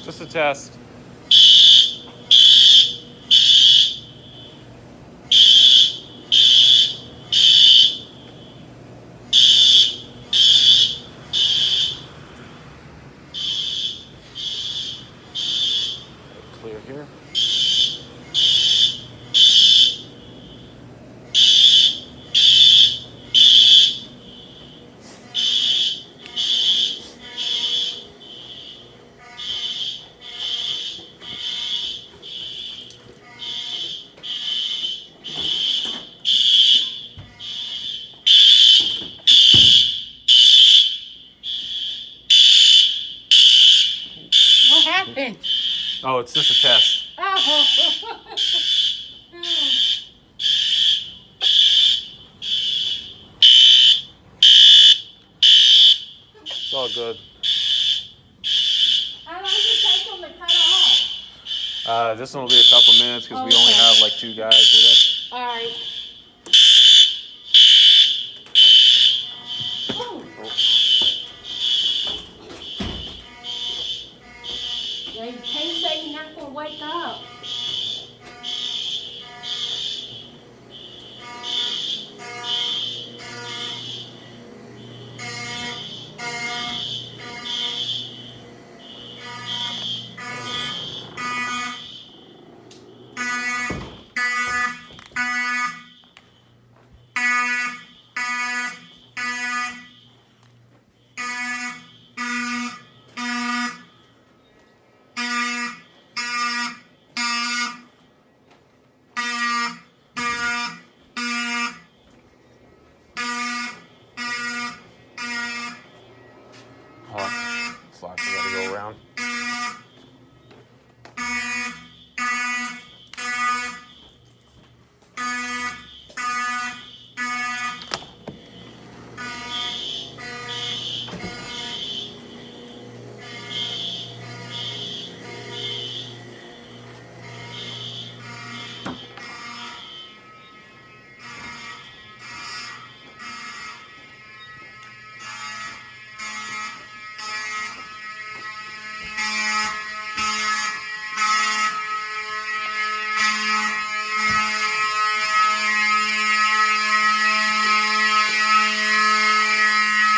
Just a test. Clear here. What happened? Oh, it's just a test. Oh. It's all good. How long does it take them to cut off? This one will be a couple minutes because we only have like 2 guys with us. All right. Oh. Yeah, you can't say you're not going to wake up. Flash, we gotta go around.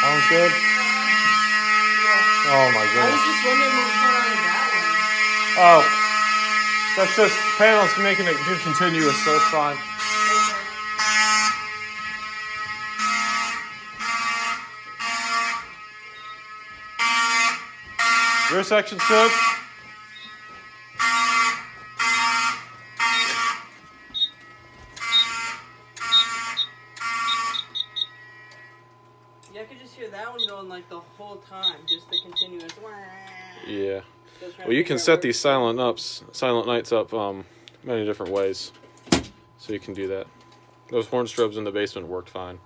Sounds good? Oh my I was goodness. just wondering what was going on with that Oh, that's just panels making it do continuous, so it's fine. Your section's good? Yeah, I could just hear that one going like the whole time, just the continuous. Yeah. Well, you can set these silent nights up many different ways, so you can do that. Those horn strobes in the basement worked fine.